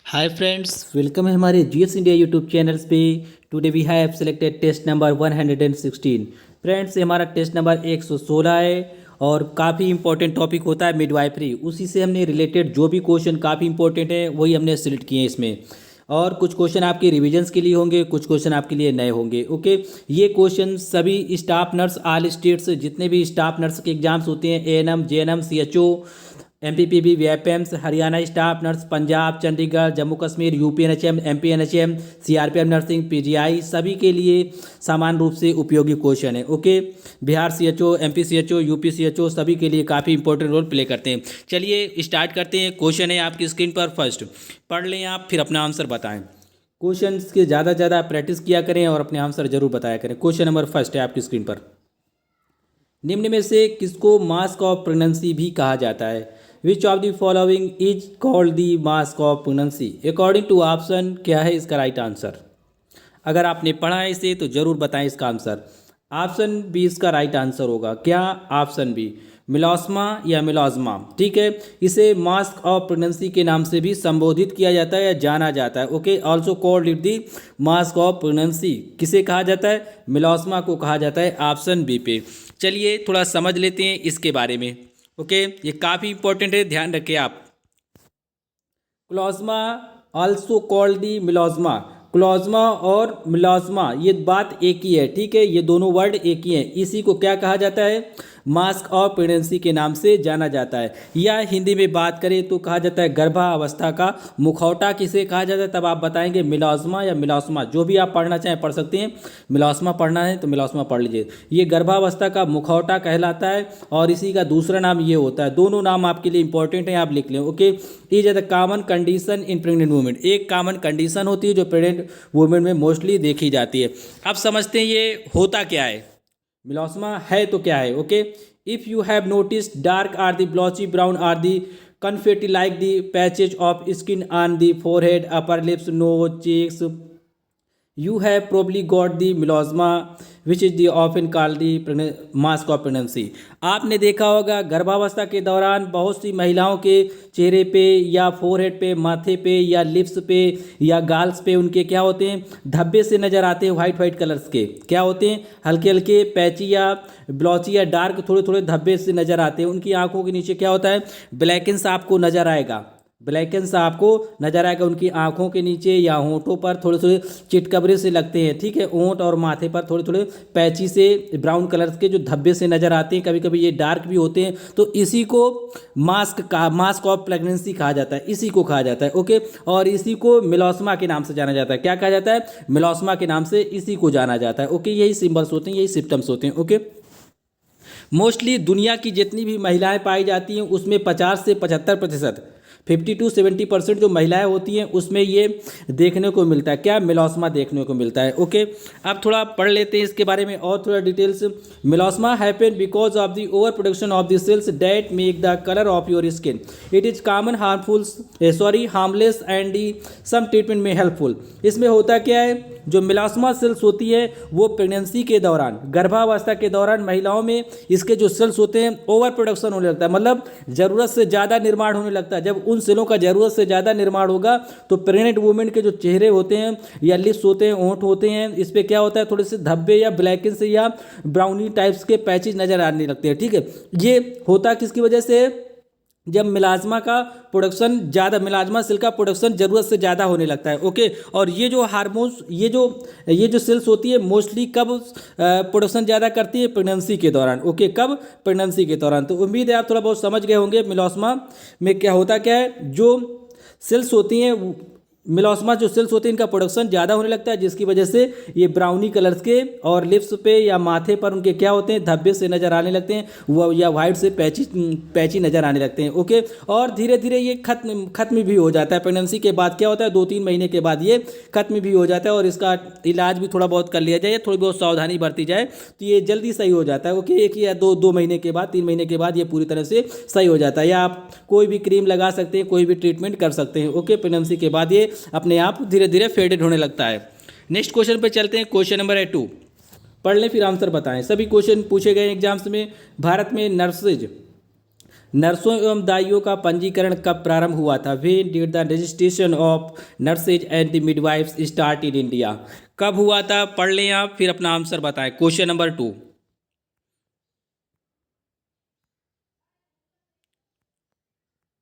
Hi friends, welcome है हमारे GS India YouTube channels पे। Today we have selected test number 116। Friends, ये हमारा टेस्ट नंबर 116 है और काफ़ी इंपॉर्टेंट टॉपिक होता है मिडवाइफरी। उसी से हमने रिलेटेड जो भी क्वेश्चन काफ़ी इंपॉर्टेंट है वही हमने सिलेक्ट किए हैं इसमें। और कुछ क्वेश्चन आपके रिविजन्स के लिए होंगे, कुछ क्वेश्चन आपके लिए नए होंगे। ओके, ये क्वेश्चन सभी स्टाफ नर्स ऑल स्टेट्स जितने भी स्टाफ नर्स के एग्जाम्स होते हैं, एएनएम, जेएनएम, सीएचओ, एमपीपीबी, वीएपीएम्स, Haryana staff nurse, Punjab, Chandigarh, Jammu Kashmir, UPNHM, MPNHM, CRPF nursing, PGI, सभी के लिए समान रूप से उपयोगी क्वेश्चन है। Okay, Bihar CHO, MP CHO, UP CHO सभी के लिए काफ़ी इंपॉर्टेंट रोल प्ले करते हैं। चलिए स्टार्ट करते हैं। क्वेश्चन है आपकी स्क्रीन पर। फर्स्ट पढ़ लें आप, फिर अपना आंसर बताएं। क्वेश्चन के ज़्यादा से ज़्यादा प्रैक्टिस किया करें और अपने आंसर जरूर बताया करें। क्वेश्चन नंबर फर्स्ट है आपकी स्क्रीन पर। निम्न में से किसको मास्क ऑफ प्रेगनेंसी भी कहा जाता है? Which of the following is called the mask of pregnancy according to option? क्या है इसका राइट आंसर? अगर आपने पढ़ा है इसे तो जरूर बताएं इसका आंसर। ऑप्शन बी इसका राइट आंसर होगा। क्या? ऑप्शन बी, मिलोस्मा या मिलोजमा। ठीक है, इसे मास्क ऑफ प्रेगनेंसी के नाम से भी संबोधित किया जाता है या जाना जाता है। Okay, also called it the mask of pregnancy. किसे कहा जाता है? मिलोस्मा को कहा जाता है। ऑप्शन बी पे। चलिए थोड़ा समझ लेते हैं इसके बारे में। ओके, ये काफ़ी इंपॉर्टेंट है, ध्यान रखिए आप। क्लोजमा ऑल्सो कॉल्ड दी मिलोजमा। क्लोजमा और मिलोजमा ये बात एक ही है। ठीक है, ये दोनों वर्ड एक ही है। इसी को क्या कहा जाता है? मास्क ऑफ प्रेगनेंसी के नाम से जाना जाता है। या हिंदी में बात करें तो कहा जाता है गर्भावस्था का मुखौटा। किसे कहा जाता है? तब आप बताएंगे मिलोस्मा या मिलोस्मा। जो भी आप पढ़ना चाहें पढ़ सकते हैं। मिलोस्मा पढ़ना है तो मिलोस्मा पढ़ लीजिए। ये गर्भावस्था का मुखौटा कहलाता है और इसी का दूसरा नाम ये होता है। दोनों नाम आपके लिए इंपॉर्टेंट है, आप लिख लें। Okay, is the common condition in pregnant women. एक कॉमन कंडीशन होती है जो प्रेग्नेंट वुमेन में मोस्टली देखी जाती है। अब समझते हैं ये होता क्या है। मिलोस्मा है तो क्या है? Okay, if you have notice dark or the blotchy brown or the confetti like the patches of skin on the forehead, upper lips, nose, cheeks, you have probably got the melasma which is the often called the mask of pregnancy। आपने देखा होगा गर्भावस्था के दौरान बहुत सी महिलाओं के चेहरे पे या फोरहेड पे, माथे पे या लिप्स पे या गाल्स पे उनके क्या होते हैं? धब्बे से नज़र आते हैं, वाइट वाइट कलर्स के। क्या होते हैं? हल्के हल्के पैची या ब्लॉची या डार्क थोड़े थोड़े धब्बे से नज़र आते हैं। उनकी आंखों के नीचे क्या होता है? ब्लैकेंस आपको नज़र आएगा। ब्लैकेंस आपको नजर आएगा उनकी आंखों के नीचे या होंठों पर थोड़े थोड़े चिटकबरे से लगते हैं। ठीक है, होंठ और माथे पर थोड़े थोड़े पैची से ब्राउन कलर के जो धब्बे से नजर आते हैं, कभी कभी ये डार्क भी होते हैं। तो इसी को मास्क ऑफ प्रेगनेंसी कहा जाता है। इसी को कहा जाता है। ओके, और इसी को मिलोस्मा के नाम से जाना जाता है। क्या कहा जाता है? मिलोस्मा के नाम से इसी को जाना जाता है। ओके, यही सिंबल्स होते हैं, यही सिम्टम्स होते हैं। ओके, मोस्टली दुनिया की जितनी भी महिलाएं पाई जाती हैं उसमें 50 से 75%, 50 to 70% जो महिलाएं होती हैं उसमें ये देखने को मिलता है। क्या? मिलोस्मा देखने को मिलता है। ओके, अब थोड़ा पढ़ लेते हैं इसके बारे में और थोड़ा details. Melasma happen because of the over production of the cells that make the colour of your skin. It is common harmless and some treatment में हेल्पफुल। इसमें होता क्या है? जो मिलोस्मा सेल्स होती है वो प्रेगनेंसी के दौरान, गर्भावस्था के दौरान महिलाओं में इसके जो सेल्स होते हैं ओवर प्रोडक्शन होने लगता है, मतलब ज़रूरत से ज़्यादा निर्माण होने लगता है। जब उन सेलों का ज़रूरत से ज़्यादा निर्माण होगा तो प्रेग्नेंट वुमेन के जो चेहरे होते हैं या लिप्स होते हैं, होंठ होते हैं, इस पर क्या होता है? थोड़े से धब्बे या ब्लैकिन से या ब्राउनी टाइप्स के पैचेज नज़र आने लगते हैं। ठीक है, ये होता किसकी वजह से? जब मिलाजमा का प्रोडक्शन ज़्यादा, मिलाजमा सेल का प्रोडक्शन ज़रूरत से ज़्यादा होने लगता है। ओके, और ये जो हार्मोन्स, ये जो सेल्स होती है मोस्टली कब प्रोडक्शन ज़्यादा करती है? प्रेगनेंसी के दौरान। ओके, कब? प्रेगनेंसी के दौरान। तो उम्मीद है आप थोड़ा बहुत समझ गए होंगे मिलोस्मा में क्या होता क्या है। जो सेल्स होती हैं, मिलोस्मा जो सेल्स होते हैं इनका प्रोडक्शन ज़्यादा होने लगता है, जिसकी वजह से ये ब्राउनी कलर्स के और लिप्स पे या माथे पर उनके क्या होते हैं? धब्बे से नज़र आने लगते हैं, वो या वाइट से पैची नज़र आने लगते हैं। ओके, और धीरे धीरे ये खत्म भी हो जाता है। प्रेगनेंसी के बाद क्या होता है? 2-3 महीने के बाद ये खत्म भी हो जाता है और इसका इलाज भी थोड़ा बहुत कर लिया जाए, थोड़ी बहुत सावधानी बरती जाए तो ये जल्दी सही हो जाता है। ओके, 1 या 2 महीने के बाद, 3 महीने के बाद ये पूरी तरह से सही हो जाता है। या आप कोई भी क्रीम लगा सकते हैं, कोई भी ट्रीटमेंट कर सकते हैं। ओके, प्रेगनेंसी के बाद ये अपने आप धीरे धीरे फेडेड होने लगता है। नेक्स्ट क्वेश्चन पे चलते हैं। क्वेश्चन नंबर 2 पढ़ लें फिर आंसर बताएं। सभी क्वेश्चन पूछे गए एग्जाम्स में। भारत में नर्सों एवं दाइयों का पंजीकरण कब प्रारंभ हुआ था? When did the registration of nurses and the midwives start in India? कब हुआ था? पढ़ लें आप, फिर अपना आंसर बताएं। क्वेश्चन नंबर 2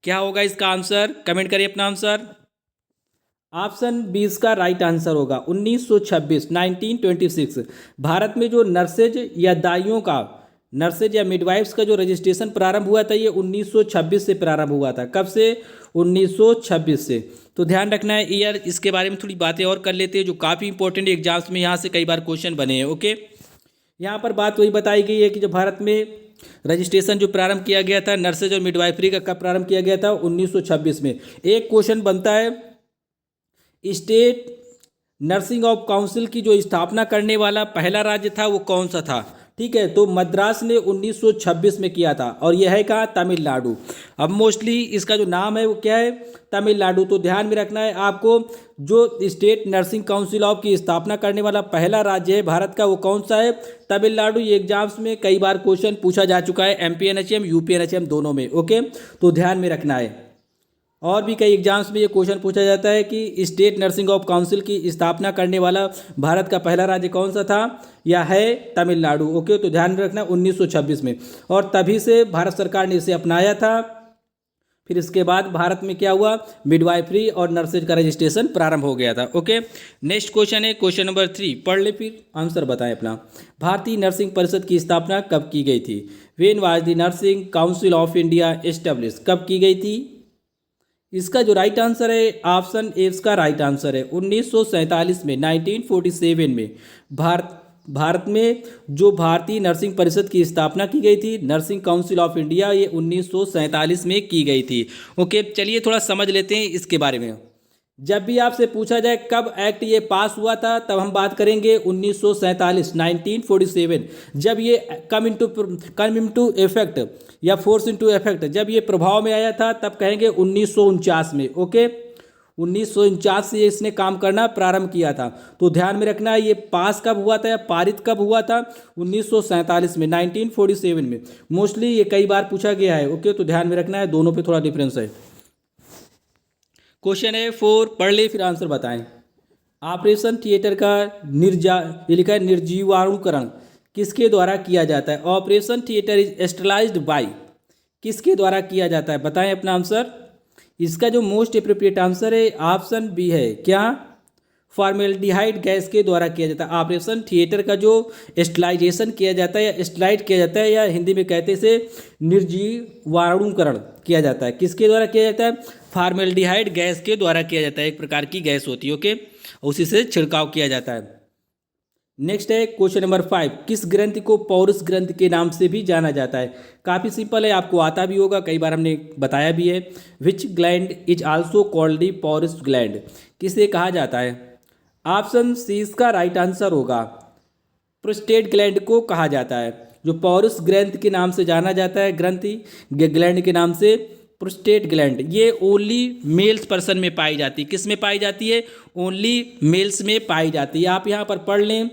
क्या होगा इसका आंसर? कमेंट करिए अपना आंसर। ऑप्शन 20 का राइट आंसर होगा 1926, 1926। भारत में जो नर्सेज या दाइयों का, नर्सेज या मिडवाइफ्स का जो रजिस्ट्रेशन प्रारंभ हुआ था ये 1926 से प्रारंभ हुआ था। कब से? 1926 से। तो ध्यान रखना है ईयर। इसके बारे में थोड़ी बातें और कर लेते हैं जो काफ़ी इंपॉर्टेंट एग्जाम्स में यहाँ से कई बार क्वेश्चन बने हैं। ओके, यहाँ पर बात वही बताई गई है कि जब भारत में रजिस्ट्रेशन जो प्रारंभ किया गया था नर्सेज और मिडवाइफरी का, कब प्रारंभ किया गया था? 1926 में। एक क्वेश्चन बनता है, स्टेट नर्सिंग ऑफ काउंसिल की जो स्थापना करने वाला पहला राज्य था वो कौन सा था? ठीक है, तो मद्रास ने 1926 में किया था और यह है कहाँ? तमिलनाडु। अब मोस्टली इसका जो नाम है वो क्या है? तमिलनाडु। तो ध्यान में रखना है आपको, जो स्टेट नर्सिंग काउंसिल ऑफ की स्थापना करने वाला पहला राज्य है भारत का वो कौन सा है? तमिलनाडु। ये एग्जाम्स में कई बार क्वेश्चन पूछा जा चुका है, MPNHM UPNHM दोनों में। ओके, तो ध्यान में रखना है। और भी कई एग्जाम्स में ये क्वेश्चन पूछा जाता है कि स्टेट नर्सिंग ऑफ काउंसिल की स्थापना करने वाला भारत का पहला राज्य कौन सा था? या है तमिलनाडु। ओके, तो ध्यान रखना 1926 में, और तभी से भारत सरकार ने इसे अपनाया था। फिर इसके बाद भारत में क्या हुआ? मिडवाइफरी और नर्सेज का रजिस्ट्रेशन प्रारंभ हो गया था। ओके, नेक्स्ट क्वेश्चन है क्वेश्चन नंबर 3। पढ़ ले फिर आंसर बताएं अपना। भारतीय नर्सिंग परिषद की स्थापना कब की गई थी? When was the nursing council of India establish? कब की गई थी? इसका जो राइट आंसर है ऑप्शन ए इसका राइट आंसर है 1947 में, 1947 में। भारत में जो भारतीय नर्सिंग परिषद की स्थापना की गई थी, नर्सिंग काउंसिल ऑफ इंडिया, ये 1947 में की गई थी। ओके, चलिए थोड़ा समझ लेते हैं इसके बारे में। जब भी आपसे पूछा जाए कब एक्ट ये पास हुआ था, तब हम बात करेंगे 1947, 1947। जब ये कम इनटू इफेक्ट या फोर्स इनटू इफेक्ट, जब ये प्रभाव में आया था तब कहेंगे 1949 में। ओके, 1949 से इसने काम करना प्रारंभ किया था। तो ध्यान में रखना है ये पास कब हुआ था या पारित कब हुआ था? 1947 में, 1947 में। मोस्टली ये कई बार पूछा गया है। ओके, तो ध्यान में रखना है, दोनों पे थोड़ा डिफरेंस है। क्वेश्चन है 4, पढ़ ले फिर आंसर बताएं। ऑपरेशन थिएटर का ये लिखा है निर्जीवाणुकरण किसके द्वारा किया जाता है? ऑपरेशन थिएटर इज एस्ट्रलाइज्ड बाय, किसके द्वारा किया जाता है? बताएं अपना आंसर। इसका जो मोस्ट अप्रोप्रिएट आंसर है ऑप्शन बी है, क्या? फॉर्मेल्डिहाइड गैस के द्वारा किया जाता है। ऑपरेशन थिएटर का जो स्टेलाइजेशन किया जाता है या स्टेलाइट किया जाता है, या हिंदी में कहते से निर्जीवाणुकरण किया जाता है, किसके द्वारा किया जाता है? फॉर्मेल्डिहाइड गैस के द्वारा किया जाता है। एक प्रकार की गैस होती है। ओके, उसी से छिड़काव किया जाता है। नेक्स्ट है क्वेश्चन नंबर 5। किस ग्रंथि को पौरुष ग्रंथि के नाम से भी जाना जाता है? काफ़ी सिंपल है, आपको आता भी होगा, कई बार हमने बताया भी है। विच gland is also called the पौरुष ग्लैंड? किसे कहा जाता है? ऑप्शन सी इसका राइट आंसर होगा, प्रोस्टेट ग्लैंड को कहा जाता है। जो पौरुष ग्रंथि के नाम से जाना जाता है, ग्रंथि ग्लैंड के नाम से, प्रोस्टेट ग्लैंड, ये ओनली मेल्स पर्सन में पाई जाती है। किस में पाई जाती है? ओनली मेल्स में पाई जाती है। आप यहाँ पर पढ़ लें,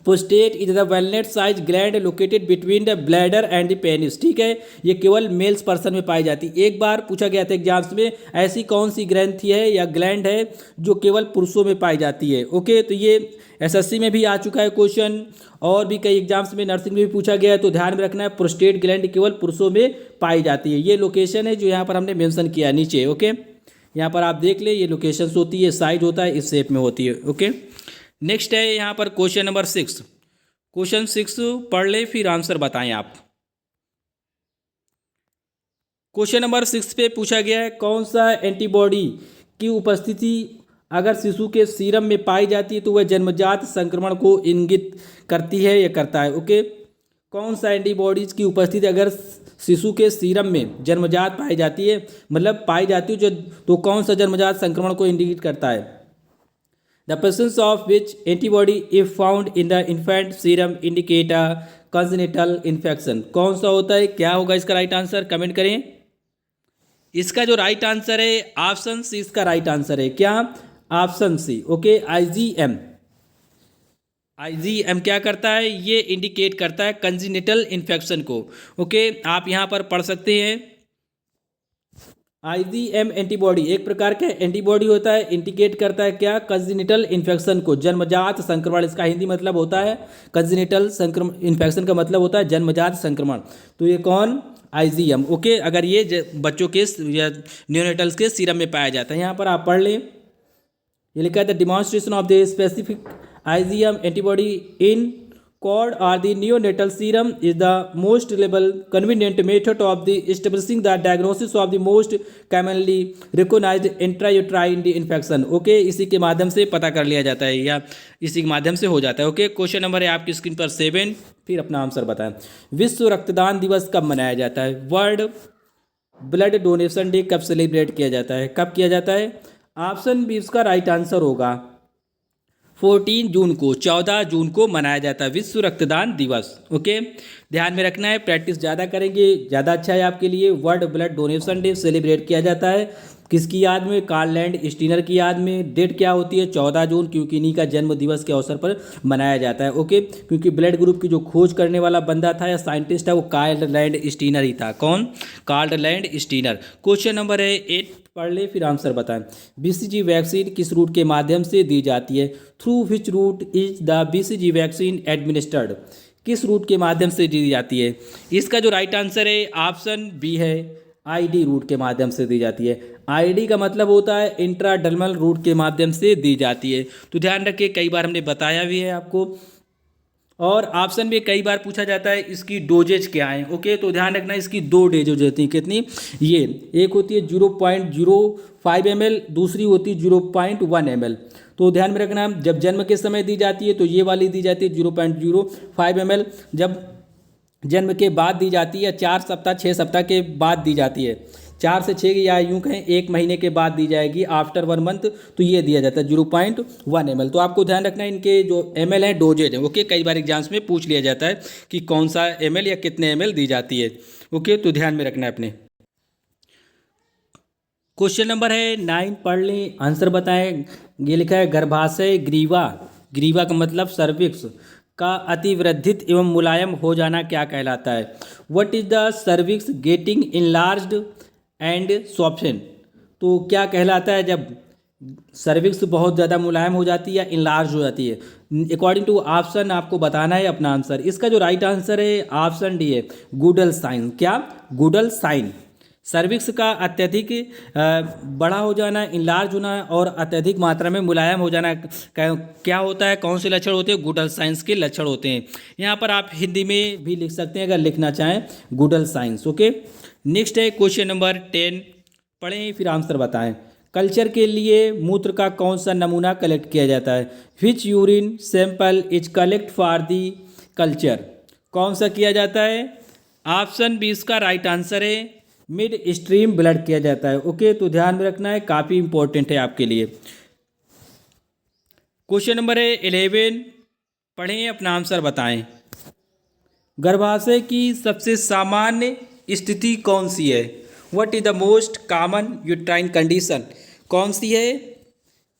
prostate is the walnut size gland located between the bladder and the penis. ठीक है, ये केवल मेल्स पर्सन में पाई जाती है। एक बार पूछा गया था एग्जाम्स में, ऐसी कौन सी ग्रंथि है या ग्लैंड है जो केवल पुरुषों में पाई जाती है? ओके, तो ये SSC में भी आ चुका है क्वेश्चन, और भी कई एग्जाम्स में नर्सिंग में भी पूछा गया है। तो ध्यान में रखना है, प्रोस्टेट ग्लैंड केवल पुरुषों में पाई जाती है। ये लोकेशन है जो यहाँ पर हमने मेंशन किया नीचे। ओके, यहाँ पर आप देख ले, ये लोकेशंस होती है, साइज होता है, इस शेप में होती है। ओके, नेक्स्ट है यहाँ पर क्वेश्चन नंबर 6। क्वेश्चन 6 पढ़ ले फिर आंसर बताएं आप। क्वेश्चन नंबर 6 पे पूछा गया है कौन सा एंटीबॉडी की उपस्थिति अगर शिशु के सीरम में पाई जाती है तो वह जन्मजात संक्रमण को इंगित करती है या करता है? ओके, कौन सा एंटीबॉडीज की उपस्थिति अगर शिशु के सीरम में जन्मजात पाई जाती है, मतलब पाई जाती है जो, तो कौन सा जन्मजात संक्रमण को इंडिकेट करता है? The presence of which antibody if found in the infant serum indicate a congenital infection? कौन सा होता है? क्या होगा इसका राइट आंसर? कमेंट करें। इसका जो राइट आंसर है ऑप्शन सी इसका राइट आंसर है, क्या? Option C. Okay, IgM। IgM क्या करता है, ये इंडिकेट करता है कंजेनिटल इन्फेक्शन को। ओके, आप यहाँ पर पढ़ सकते हैं आईजीएम एंटीबॉडी एक प्रकार का एंटीबॉडी होता है, इंडिकेट करता है क्या, कंजेनिटल इन्फेक्शन को, जन्मजात संक्रमण। इसका हिंदी मतलब होता है कंजेनिटल संक्रमण, इन्फेक्शन का मतलब होता है जन्मजात संक्रमण। तो ये कौन, आईजीएम। ओके, अगर ये बच्चों के या न्यूनेटल्स के सीरम में पाया जाता है। यहाँ पर आप पढ़ लें, ये लिखा है the demonstration of the specific IgM antibody in cord or the neonatal serum is the most reliable convenient method of the establishing the diagnosis of the most commonly recognized intrauterine infection। Okay, इसी के माध्यम से पता कर लिया जाता है या इसी के माध्यम से हो जाता है। ओके, क्वेश्चन नंबर है आपकी स्क्रीन पर 7, फिर अपना आंसर बताएं। विश्व रक्तदान दिवस कब मनाया जाता है? वर्ल्ड ब्लड डोनेशन डे कब सेलिब्रेट किया जाता है? कब किया जाता है? ऑप्शन बी इसका राइट आंसर होगा 14 जून को, 14 जून को मनाया जाता है विश्व रक्तदान दिवस। ओके, ध्यान में रखना है, प्रैक्टिस ज़्यादा करेंगे ज़्यादा अच्छा है आपके लिए। World blood donation day celebrate किया जाता है किसकी याद में? कार्ल लैंड स्टीनर की याद में। डेट क्या होती है? 14 जून, क्योंकि इन्हीं का जन्म दिवस के अवसर पर मनाया जाता है। ओके, क्योंकि ब्लड ग्रुप की जो खोज करने वाला बंदा था या साइंटिस्ट है वो कार्ल लैंड स्टीनर ही था। कौन? Karl Landsteiner. Question number है 8, पढ़ ले फिर आंसर बताएं। बीसीजी वैक्सीन किस रूट के माध्यम से दी जाती है? Through which route is the BCG vaccine administered? किस रूट के माध्यम से दी जाती है? इसका जो राइट आंसर है ऑप्शन बी है, आईडी रूट के माध्यम से दी जाती है। आईडी का मतलब होता है इंट्राडर्मल रूट के माध्यम से दी जाती है। तो ध्यान रखिए, कई बार हमने बताया भी है आपको, और ऑप्शन में कई बार पूछा जाता है इसकी डोजेज क्या है। ओके, तो ध्यान रखना इसकी 2 डोजेज होती हैं। कितनी? ये एक होती है 0.05 ml, दूसरी होती है 0.1 ml। तो ध्यान में रखना, जब जन्म के समय दी जाती है तो ये वाली दी जाती है 0.05 ml, जब जन्म के बाद दी जाती है 4 सप्ताह 6 सप्ताह के बाद दी जाती है, 4 से 6 या यूँ कहें 1 महीने के बाद दी जाएगी, आफ्टर 1 मंथ, तो ये दिया जाता है 0.1 ml। तो आपको ध्यान रखना है इनके जो ml हैं डोजेज हैं। ओके, कई बार एग्जाम्स में पूछ लिया जाता है कि कौन सा ml या कितने ml दी जाती है। ओके, तो ध्यान में रखना है अपने। क्वेश्चन नंबर है 9, पढ़ लें आंसर बताएं। ये लिखा है गर्भाशय ग्रीवा, ग्रीवा का मतलब सर्विक्स का अतिवृद्धित एवं मुलायम हो जाना क्या कहलाता है? What is the cervix getting enlarged and soften? तो क्या कहलाता है जब सर्विक्स बहुत ज़्यादा मुलायम हो जाती है या इनलार्ज हो जाती है? अकॉर्डिंग टू ऑप्शन आपको बताना है अपना आंसर। इसका जो राइट आंसर है ऑप्शन डी है, गुडल साइन। क्या? Goodell sign. सर्विक्स का अत्यधिक बड़ा हो जाना, इनलार्ज होना और अत्यधिक मात्रा में मुलायम हो जाना क्या होता है? कौन से लक्षण होते हैं? गुडल साइंस के लक्षण होते हैं। यहाँ पर आप हिंदी में भी लिख सकते हैं अगर लिखना चाहें, गुडल साइंस। ओके, नेक्स्ट है क्वेश्चन नंबर 10, पढ़ें फिर आंसर बताएं। कल्चर के लिए मूत्र का कौन सा नमूना कलेक्ट किया जाता है? Which urine sample is collect for the culture? कौन सा किया जाता है? ऑप्शन बी इसका राइट आंसर है, मिड स्ट्रीम ब्लड किया जाता है। ओके, तो ध्यान में रखना है, काफ़ी इंपॉर्टेंट है आपके लिए। क्वेश्चन नंबर है 11, पढ़ें अपना आंसर बताएं। गर्भाशय की सबसे सामान्य स्थिति कौन सी है? What is the most common uterine condition? कौन सी है?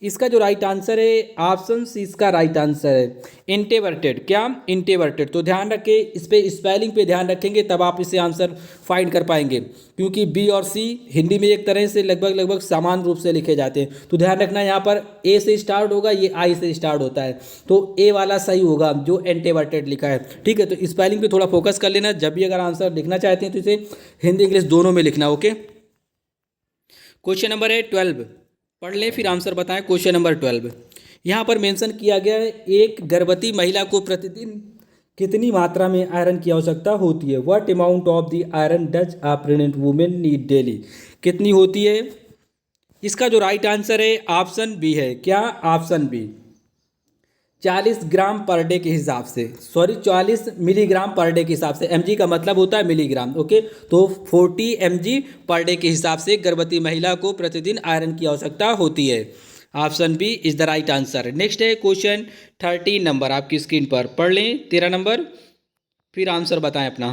इसका जो राइट आंसर है ऑप्शन सी इसका राइट आंसर है, इंटेवर्टेड। क्या? इंटेवर्टेड। तो ध्यान रखें, इस पे स्पेलिंग पे ध्यान रखेंगे तब आप इसे आंसर फाइंड कर पाएंगे, क्योंकि बी और सी हिंदी में एक तरह से लगभग समान रूप से लिखे जाते हैं। तो ध्यान रखना, यहाँ पर ए से स्टार्ट होगा, ये आई से स्टार्ट होता है, तो ए वाला सही होगा जो इंटेवर्टेड लिखा है। ठीक है, तो स्पेलिंग पे थोड़ा फोकस कर लेना। जब भी अगर आंसर लिखना चाहते हैं तो इसे हिंदी इंग्लिश दोनों में लिखना। ओके, क्वेश्चन नंबर है 12, पढ़ लें फिर आंसर बताएं। क्वेश्चन नंबर 12 यहाँ पर मेंशन किया गया है, एक गर्भवती महिला को प्रतिदिन कितनी मात्रा में आयरन की आवश्यकता होती है? What amount of the iron does a pregnant women need daily? कितनी होती है? इसका जो राइट आंसर है ऑप्शन बी है। क्या? ऑप्शन बी 40 ग्राम पर डे के हिसाब से, 40 मिलीग्राम पर डे के हिसाब से। mg का मतलब होता है मिलीग्राम। ओके, तो 40 mg पर डे के हिसाब से गर्भवती महिला को प्रतिदिन आयरन की आवश्यकता होती है। Option B is the right answer. Next है क्वेश्चन 13 नंबर आपकी स्क्रीन पर, पढ़ लें 13 नंबर, फिर आंसर बताएं अपना।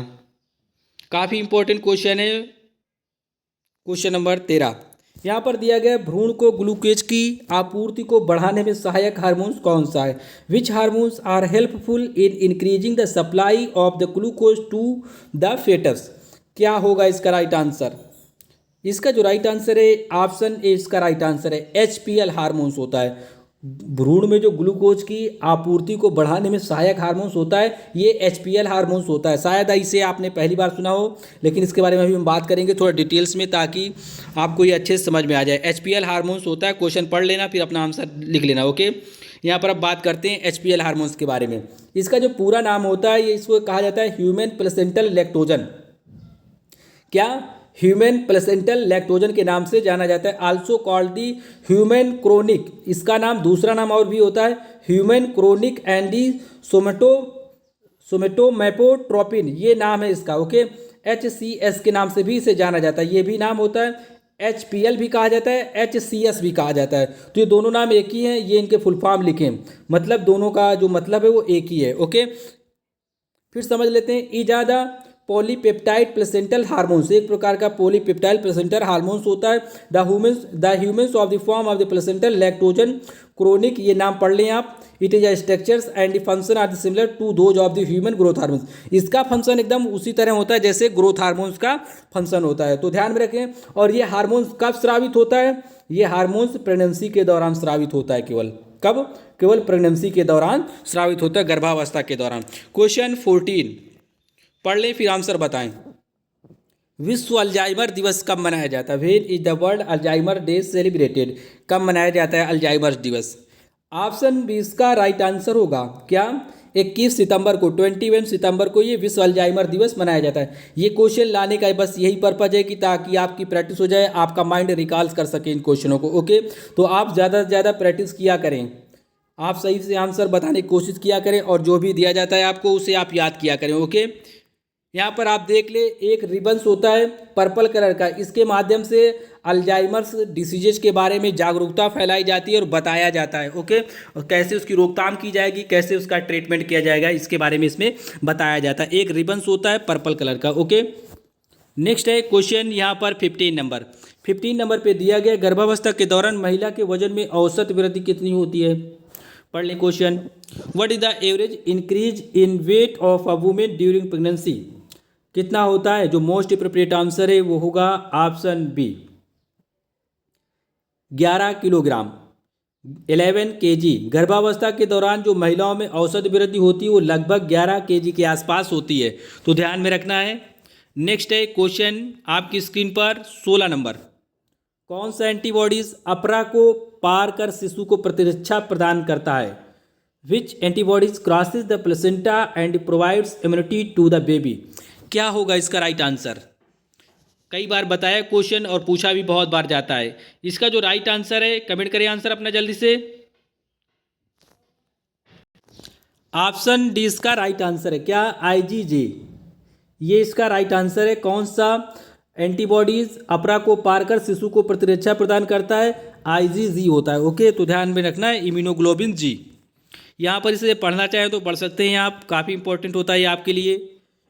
काफ़ी इंपॉर्टेंट क्वेश्चन है क्वेश्चन नंबर 13। यहाँ पर दिया गया है, भ्रूण को ग्लूकोज की आपूर्ति को बढ़ाने में सहायक हार्मोन्स कौन सा है? Which hormones are helpful in increasing the supply of the glucose to the fetus? क्या होगा इसका राइट आंसर? इसका जो राइट आंसर है ऑप्शन ए इसका राइट आंसर है, HPL हार्मोन्स होता है। भ्रूण में जो ग्लूकोज की आपूर्ति को बढ़ाने में सहायक हार्मोन्स होता है ये HPL हार्मोन्स होता है। शायद इसे आपने पहली बार सुना हो, लेकिन इसके बारे में अभी हम बात करेंगे थोड़ा डिटेल्स में ताकि आपको ये अच्छे से समझ में आ जाए। HPL हार्मोन्स होता है, क्वेश्चन पढ़ लेना फिर अपना आंसर लिख लेना। ओके, यहाँ पर अब बात करते हैं HPL हार्मोन्स के बारे में। इसका जो पूरा नाम होता है ये इसको कहा जाता है ह्यूमन प्लेसेंटल लैक्टोजन। क्या? ह्यूमन प्लेसेंटल लैक्टोजन के नाम से जाना जाता है। Also called the human chronic, इसका नाम दूसरा नाम और भी होता है ह्यूमन क्रोनिक एंडी सोमेटोमेपोट्रोपिन, ये नाम है इसका। ओके, HCS के नाम से भी इसे जाना जाता है, ये भी नाम होता है। HPL भी कहा जाता है, HCS भी कहा जाता है। तो ये दोनों नाम एक ही हैं, ये इनके फुल फॉर्म लिखें, मतलब दोनों का जो मतलब है वो एक ही है। ओके, फिर समझ लेते हैं इजादा पॉलीपेप्टाइड प्लेसेंटल हार्मोन्स, एक प्रकार का पॉलीपेप्टाइड प्लेसेंटल हार्मोन्स होता है। The humans of the form of the placental lactogen chronic, ये नाम पढ़ लें आप। It is a structures and function are similar to those of the human growth hormones, इसका फंक्शन एकदम उसी तरह होता है जैसे ग्रोथ हार्मोन्स का फंक्शन होता है, तो ध्यान में रखें। और ये हार्मोन्स कब स्रावित होता है? ये हार्मोन्स प्रेगनेंसी के दौरान स्रावित होता है। केवल कब? केवल प्रेगनेंसी के दौरान स्रावित होता है, गर्भावस्था के दौरान। क्वेश्चन 14 पढ़ लें फिर आंसर बताएं। विश्व अल्जाइमर दिवस कब मनाया जाता है? When is the world Alzheimer day celebrated? कब मनाया जाता है अल्जाइमर दिवस? ऑप्शन बी इसका राइट आंसर होगा क्या? 21 सितंबर को, 21 सितंबर को ये विश्व अल्जाइमर दिवस मनाया जाता है। ये क्वेश्चन लाने का बस यही पर्पज है कि ताकि आपकी प्रैक्टिस हो जाए, आपका माइंड रिकॉल कर सके इन क्वेश्चनों को। ओके, तो आप ज़्यादा से ज़्यादा प्रैक्टिस किया करें, आप सही से आंसर बताने की कोशिश किया करें और जो भी दिया जाता है आपको उसे आप याद किया करें। ओके, यहाँ पर आप देख ले एक रिबन्स होता है पर्पल कलर का, इसके माध्यम से अल्जाइमर्स डिसीजेज के बारे में जागरूकता फैलाई जाती है और बताया जाता है। ओके, और कैसे उसकी रोकथाम की जाएगी, कैसे उसका ट्रीटमेंट किया जाएगा, इसके बारे में इसमें बताया जाता है। एक रिबन्स होता है पर्पल कलर का। ओके, नेक्स्ट है क्वेश्चन यहाँ पर 15 नंबर पे दिया गया, गर्भावस्था के दौरान महिला के वजन में औसत वृद्धि कितनी होती है? पढ़ लें question. What is the average increase in weight of a women during pregnancy? कितना होता है? जो मोस्ट अप्रोप्रिएट आंसर है वो होगा ऑप्शन बी 11 किलोग्राम, 11 kg। गर्भावस्था के दौरान जो महिलाओं में औसत वृद्धि होती है वो लगभग 11 kg के आसपास होती है, तो ध्यान में रखना है। नेक्स्ट है क्वेश्चन आपकी स्क्रीन पर 16 नंबर। कौन सा एंटीबॉडीज अपरा को पार कर शिशु को प्रतिरक्षा प्रदान करता है? Which antibodies crosses the placenta and provides immunity to the baby? क्या होगा इसका राइट आंसर? कई बार बताया क्वेश्चन और पूछा भी बहुत बार जाता है। इसका जो राइट आंसर है कमेंट करें आंसर अपना जल्दी से। ऑप्शन डी इसका राइट आंसर है क्या? IgG, ये इसका राइट आंसर है। कौन सा एंटीबॉडीज अपरा को पार कर शिशु को प्रतिरक्षा प्रदान करता है? IgG होता है। ओके, तो ध्यान में रखना है इम्यूनोग्लोबिन जी। यहाँ पर इसे पढ़ना चाहें तो पढ़ सकते हैं आप, काफ़ी इंपॉर्टेंट होता है ये आपके लिए।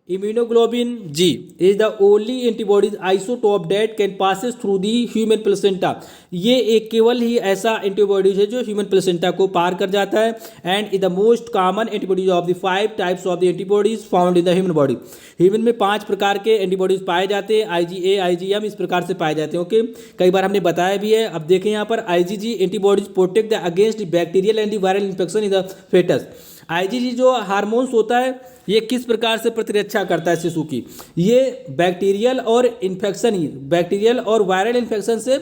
Immunoglobin G is the only antibodies isotope that can passes through the human placenta, ये एक केवल ही ऐसा एंटीबॉडीज है जो ह्यूमन प्लेसेंटा को पार कर जाता है। And is the most common antibodies of the 5 types of the antibodies found in the human body. Human में 5 प्रकार के एंटीबॉडीज पाए जाते हैं, IgA IgM इस प्रकार से पाए जाते हैं। ओके, कई बार हमने बताया भी है। अब देखें यहाँ पर IgG antibodies protect the against bacterial and viral infection in the fetus. IgG जो हार्मोन्स होता है ये किस प्रकार से प्रतिरक्षा करता है शिशु की? ये बैक्टीरियल और इन्फेक्शन ही, बैक्टीरियल और वायरल इन्फेक्शन से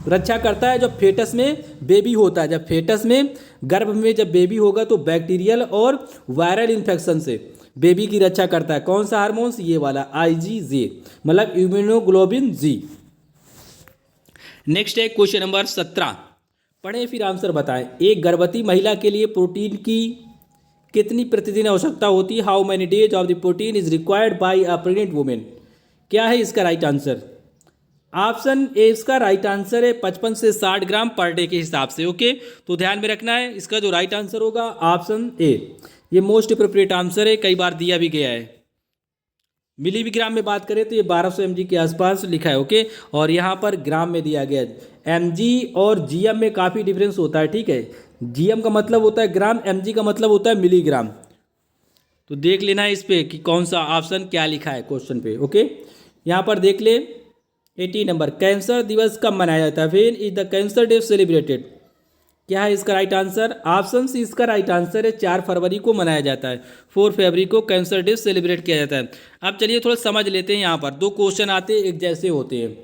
रक्षा करता है जब फेटस में बेबी होता है। जब फेटस में गर्भ में जब बेबी होगा तो बैक्टीरियल और वायरल इन्फेक्शन से बेबी की रक्षा करता है। कौन सा हार्मोन्स? ये वाला IgG, मतलब इम्यूनोग्लोबिन जी। नेक्स्ट है क्वेश्चन नंबर 17, पढ़ें फिर आंसर बताएं। एक गर्भवती महिला के लिए प्रोटीन की कितनी प्रतिदिन आवश्यकता होती है? How many days of the protein is required by a pregnant women? क्या है इसका राइट आंसर? ऑप्शन ए इसका राइट आंसर है 55 से 60 ग्राम पर डे के हिसाब से। ओके, तो ध्यान में रखना है, इसका जो राइट आंसर होगा ऑप्शन ए, ये मोस्ट अप्रोप्रिएट आंसर है, कई बार दिया भी गया है। मिलीग्राम में बात करें तो ये 1200 mg के आसपास लिखा है। ओके, और यहाँ पर ग्राम में दिया गया है। mg और gm में काफ़ी डिफरेंस होता है, ठीक है। gm का मतलब होता है ग्राम, mg का मतलब होता है मिलीग्राम। तो देख लेना है इस पे कि कौन सा ऑप्शन क्या लिखा है क्वेश्चन पे। ओके, यहाँ पर देख ले 80 नंबर, कैंसर दिवस कब मनाया जाता है? When is the cancer day celebrated? क्या है इसका राइट आंसर? ऑप्शन सी इसका राइट आंसर है, 4 फरवरी को मनाया जाता है। 4 फरवरी को कैंसर डे सेलिब्रेट किया जाता है। अब चलिए थोड़ा समझ लेते हैं, यहाँ पर 2 क्वेश्चन आते हैं, एक जैसे होते हैं।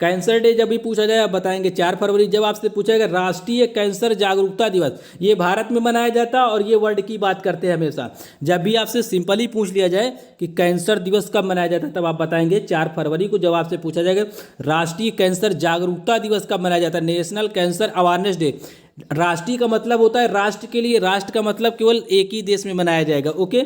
कैंसर डे जब भी पूछा जाए आप बताएंगे 4 फरवरी। जब आपसे पूछा जाएगा राष्ट्रीय कैंसर जागरूकता दिवस, ये भारत में मनाया जाता है और ये वर्ल्ड की बात करते हैं हमेशा। जब भी आपसे सिंपल ही पूछ लिया जाए कि कैंसर दिवस कब मनाया जाता है, तब आप बताएंगे 4 फरवरी को। जब आपसे पूछा जाएगा राष्ट्रीय कैंसर जागरूकता दिवस कब मनाया जाता है, नेशनल कैंसर अवेयरनेस डे। राष्ट्रीय का मतलब होता है राष्ट्र के लिए, राष्ट्र का मतलब केवल एक ही देश में मनाया जाएगा। ओके,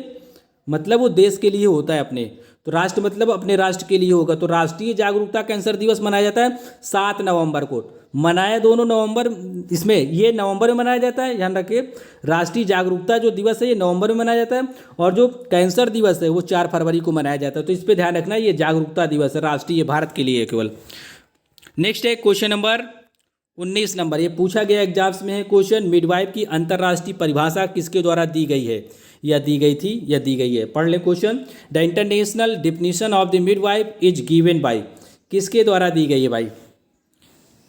मतलब वो देश के लिए होता है अपने, तो राष्ट्र मतलब अपने राष्ट्र के लिए होगा। तो राष्ट्रीय जागरूकता कैंसर दिवस मनाया जाता है 7 नवंबर को। मनाया दोनों नवंबर, इसमें ये नवंबर में मनाया जाता है, ध्यान रखिए। राष्ट्रीय जागरूकता जो दिवस है ये नवंबर में मनाया जाता है, और जो कैंसर दिवस है वो 4 फरवरी को मनाया जाता है। तो इस पर ध्यान रखना, ये जागरूकता दिवस है राष्ट्रीय, भारत के लिए केवल। नेक्स्ट है क्वेश्चन नंबर 19 नंबर, ये पूछा गया एग्जाम्स में है क्वेश्चन, मिडवाइफ की अंतर्राष्ट्रीय परिभाषा किसके द्वारा दी गई है? या दी गई थी या दी गई है? पढ़ ले question. The international definition of the midwife is given by, किसके द्वारा दी गई है भाई?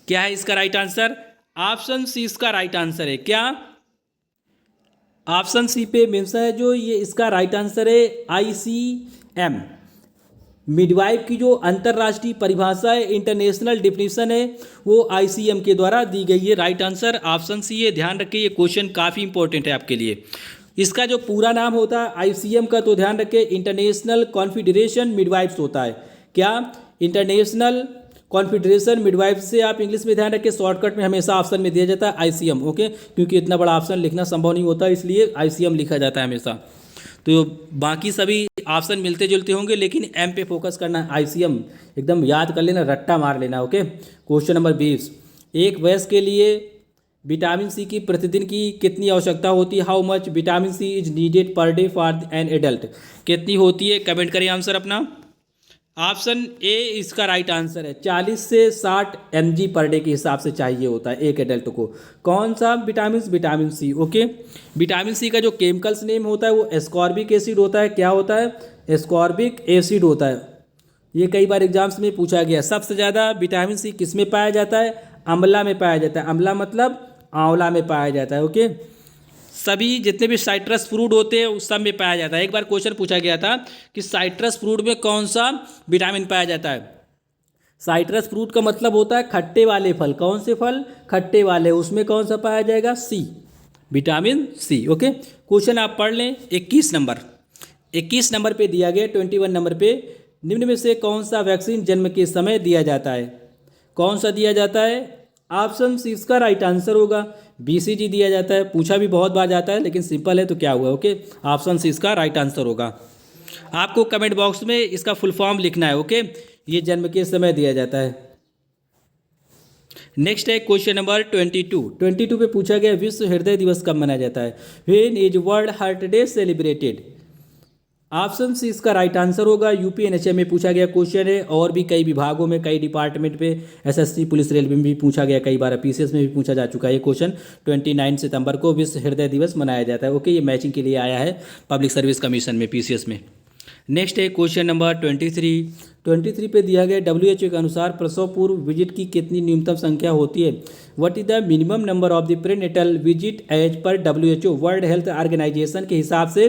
क्या है इसका राइट आंसर? ऑप्शन सी इसका राइट आंसर है। क्या? ऑप्शन सी पे मेंशन है जो, ये इसका राइट आंसर है ICM। मिडवाइफ की जो अंतर्राष्ट्रीय परिभाषा है, इंटरनेशनल डिफिनीशन है, वो ICM के द्वारा दी गई है। राइट आंसर ऑप्शन सी है। ध्यान रखिए ये क्वेश्चन काफ़ी इंपॉर्टेंट है आपके लिए। इसका जो पूरा नाम होता है ICM का, तो ध्यान रखिए इंटरनेशनल कॉन्फेडरेशन मिडवाइफ्स होता है। क्या? इंटरनेशनल कॉन्फेडरेशन मिडवाइफ से आप इंग्लिश में ध्यान रखिए, शॉर्टकट में हमेशा ऑप्शन में दिया जाता है ICM। ओके, क्योंकि इतना बड़ा ऑप्शन लिखना संभव नहीं होता, इसलिए ICM लिखा जाता है हमेशा। तो बाकी सभी ऑप्शन मिलते जुलते होंगे, लेकिन एम पे फोकस करना है, ICM एकदम याद कर लेना, रट्टा मार लेना। ओके, क्वेश्चन नंबर 20, एक वयस्क के लिए विटामिन सी की प्रतिदिन की कितनी आवश्यकता होती है? How much vitamin C is needed per day for an adult? कितनी होती है? कमेंट करिए आंसर अपना। ऑप्शन ए इसका राइट आंसर है, 40 से 60 mg पर डे के हिसाब से चाहिए होता है एक एडल्ट को। कौन सा विटामिन? Vitamin C. ओके, विटामिन सी का जो केमिकल्स नेम होता है वो एस्कॉर्बिक एसिड होता है। क्या होता है? एस्कॉर्बिक एसिड होता है। ये कई बार एग्जाम्स में पूछा गया। सबसे ज़्यादा विटामिन सी किस में पाया जाता है? अम्ला में पाया जाता है। अम्ला मतलब आंवला में पाया जाता है। ओके, सभी जितने भी साइट्रस फ्रूट होते हैं उस सब में पाया जाता है। एक बार क्वेश्चन पूछा गया था कि साइट्रस फ्रूट में कौन सा विटामिन पाया जाता है? साइट्रस फ्रूट का मतलब होता है खट्टे वाले फल। कौन से फल? खट्टे वाले। उसमें कौन सा पाया जाएगा? सी, विटामिन सी। ओके, क्वेश्चन आप पढ़ लें। 21 नंबर, 21 नंबर पे दिया गया 21 नंबर पे, निम्न में से कौन सा वैक्सीन जन्म के समय दिया जाता है? कौन सा दिया जाता है? ऑप्शन सी इसका राइट आंसर होगा, BCG दिया जाता है। पूछा भी बहुत बार जाता है, लेकिन सिंपल है तो क्या हुआ? ओके, ऑप्शन सी इसका राइट आंसर होगा। आपको कमेंट बॉक्स में इसका फुल फॉर्म लिखना है। ओके, ये जन्म के समय दिया जाता है। नेक्स्ट है क्वेश्चन नंबर 22 पे पूछा गया विश्व हृदय दिवस कब मनाया जाता है? When is World Heart Day celebrated? Option C इसका राइट आंसर होगा। UPNHM में पूछा गया क्वेश्चन है, और भी कई विभागों में, कई डिपार्टमेंट पे, SSC पुलिस रेलवे में भी पूछा गया, कई बार PCS में भी पूछा जा चुका है। ये क्वेश्चन 29 सितंबर को विश्व हृदय दिवस मनाया जाता है। ओके, ये मैचिंग के लिए आया है पब्लिक सर्विस कमीशन में, PCS में। नेक्स्ट है क्वेश्चन नंबर 23 पे दिया गया WHO के अनुसार प्रसव पूर्व विजिट की कितनी न्यूनतम संख्या होती है? What is the minimum number of the prenatal visit as per WHO? World health organisation के हिसाब से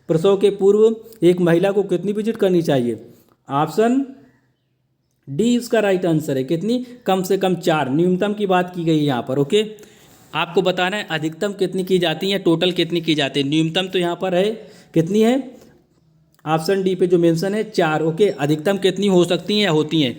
प्रसव के पूर्व एक महिला को कितनी विजिट करनी चाहिए? ऑप्शन डी इसका राइट आंसर है। कितनी? कम से कम 4। न्यूनतम की बात की गई है यहाँ पर। ओके, आपको बताना है अधिकतम कितनी की जाती है, टोटल कितनी की जाती है। न्यूनतम तो यहाँ पर है, कितनी है? ऑप्शन डी पे जो मेंशन है 4। ओके, अधिकतम कितनी हो सकती हैं या होती हैं,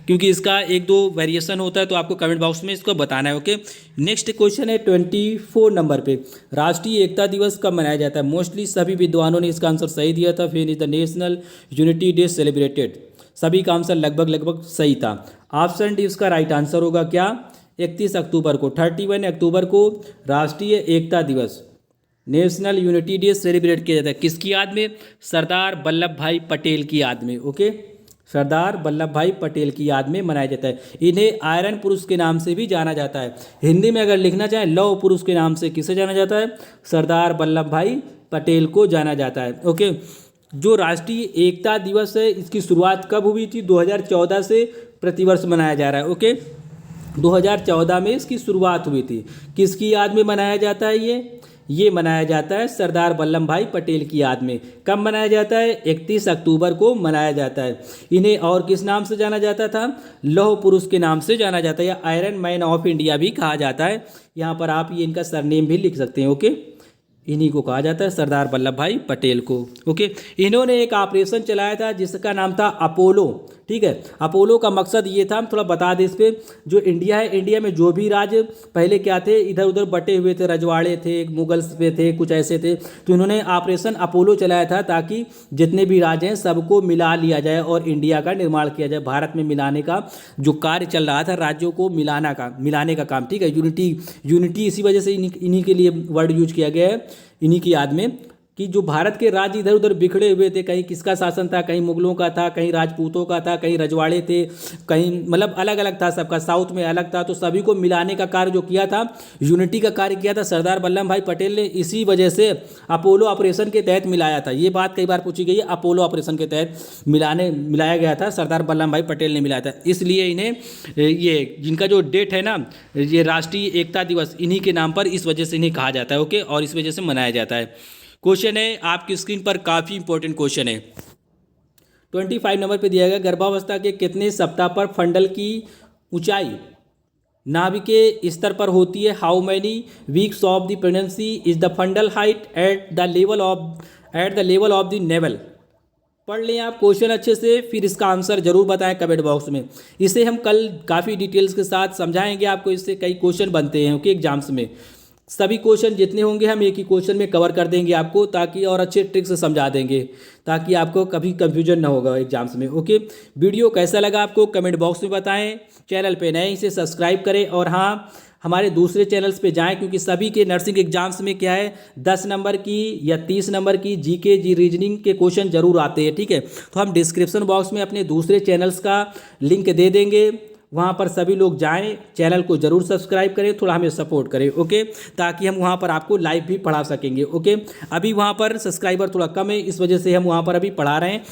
क्योंकि इसका 1-2 वेरिएशन होता है, तो आपको कमेंट बॉक्स में इसको बताना है। ओके, नेक्स्ट क्वेश्चन है 24 नंबर पे, राष्ट्रीय एकता दिवस कब मनाया जाता है? मोस्टली सभी विद्वानों ने इसका आंसर सही दिया था। फिर is the national unity day celebrated? सभी का आंसर लगभग सही था। ऑप्शन डी इसका राइट आंसर होगा। क्या? 31 अक्टूबर को, 31 अक्टूबर को राष्ट्रीय एकता दिवस नेशनल यूनिटी डे सेलिब्रेट किया जाता है किसकी याद में? सरदार वल्लभ भाई पटेल की याद में। ओके, सरदार वल्लभ भाई पटेल की याद में मनाया जाता है। इन्हें आयरन पुरुष के नाम से भी जाना जाता है। हिंदी में अगर लिखना चाहें लौह पुरुष के नाम से किसे जाना जाता है? सरदार वल्लभ भाई पटेल को जाना जाता है। ओके, जो राष्ट्रीय एकता दिवस है इसकी शुरुआत कब हुई थी? 2014 से प्रतिवर्ष मनाया जा रहा है। ओके, 2014 में इसकी शुरुआत हुई थी। किसकी याद में मनाया जाता है ये मनाया जाता है सरदार वल्लभ भाई पटेल की याद में। कब मनाया जाता है? 31 अक्टूबर को मनाया जाता है। इन्हें और किस नाम से जाना जाता था? लौह पुरुष के नाम से जाना जाता है या आयरन मैन ऑफ इंडिया भी कहा जाता है। यहाँ पर आप ये इनका सरनेम भी लिख सकते हैं। ओके, इन्हीं को कहा जाता है सरदार वल्लभ भाई पटेल को। ओके, इन्होंने एक ऑपरेशन चलाया था जिसका नाम था अपोलो। ठीक है, अपोलो का मकसद ये था, हम थोड़ा बता दें इस पर, जो इंडिया है, इंडिया में जो भी राज्य पहले क्या थे, इधर उधर बटे हुए थे, रजवाड़े थे, मुगल्स पे थे, कुछ ऐसे थे, तो इन्होंने ऑपरेशन अपोलो चलाया था ताकि जितने भी राज्य हैं सबको मिला लिया जाए और इंडिया का निर्माण किया जाए। भारत में मिलाने का जो कार्य चल रहा था, राज्यों को मिलाने का काम। ठीक है, यूनिटी इसी वजह से इन्हीं के लिए वर्ड यूज किया गया है, इन्हीं की याद में, कि जो भारत के राज्य इधर उधर बिखरे हुए थे, कहीं किसका शासन था, कहीं मुगलों का था, कहीं राजपूतों का था, कहीं रजवाड़े थे, कहीं मतलब अलग अलग था सबका, साउथ में अलग था, तो सभी को मिलाने का कार्य जो किया था, यूनिटी का कार्य किया था सरदार वल्लभ भाई पटेल ने। इसी वजह से अपोलो ऑपरेशन के तहत मिलाया था। ये बात कई बार पूछी गई है, अपोलो ऑपरेशन के तहत मिलाया गया था, सरदार वल्लभ भाई पटेल ने मिलाया था। इसलिए इन्हें ये जिनका जो डेट है ना, ये राष्ट्रीय एकता दिवस इन्हीं के नाम पर इस वजह से इन्हें कहा जाता है। ओके, और इस वजह से मनाया जाता है। क्वेश्चन है आपकी स्क्रीन पर, काफ़ी इंपॉर्टेंट क्वेश्चन है, 25 नंबर पे दिया गया। गर्भावस्था के कितने सप्ताह पर फंडल की ऊंचाई नाभि के स्तर पर होती है? How many weeks of the pregnancy is the fundal height at the level of the naval? पढ़ लें आप क्वेश्चन अच्छे से, फिर इसका आंसर जरूर बताएं कमेंट बॉक्स में। इसे हम कल काफ़ी डिटेल्स के साथ समझाएंगे आपको, इससे कई क्वेश्चन बनते हैं ओके एग्जाम्स में। सभी क्वेश्चन जितने होंगे हम एक ही क्वेश्चन में कवर कर देंगे आपको, ताकि और अच्छे ट्रिक से समझा देंगे, ताकि आपको कभी कंफ्यूजन ना होगा एग्जाम्स में। ओके, वीडियो कैसा लगा आपको कमेंट बॉक्स में बताएं। चैनल पे नए इसे सब्सक्राइब करें, और हाँ, हमारे दूसरे चैनल्स पे जाएं, क्योंकि सभी के नर्सिंग एग्जाम्स में क्या है, 10 नंबर की या 30 नंबर की जीके रीजनिंग के क्वेश्चन जरूर आते हैं। ठीक है, तो हम डिस्क्रिप्शन बॉक्स में अपने दूसरे चैनल्स का लिंक दे देंगे, वहाँ पर सभी लोग जाएं, चैनल को जरूर सब्सक्राइब करें, थोड़ा हमें सपोर्ट करें। ओके, ताकि हम वहाँ पर आपको लाइव भी पढ़ा सकेंगे। ओके, अभी वहाँ पर सब्सक्राइबर थोड़ा कम है, इस वजह से हम वहाँ पर अभी पढ़ा रहे हैं,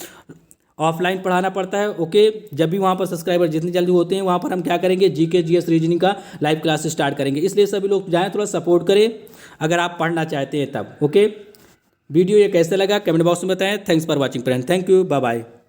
ऑफलाइन पढ़ाना पड़ता है। ओके, जब भी वहाँ पर सब्सक्राइबर जितनी जल्दी होते हैं, वहाँ पर हम क्या करेंगे, जीके जीएस रीजनिंग का लाइव क्लास स्टार्ट करेंगे। इसलिए सभी लोग जाएँ, थोड़ा सपोर्ट करें अगर आप पढ़ना चाहते हैं तब। ओके, वीडियो ये कैसे लगा कमेंट बॉक्स में बताएं। Thanks for watching friend, thank you, bye bye.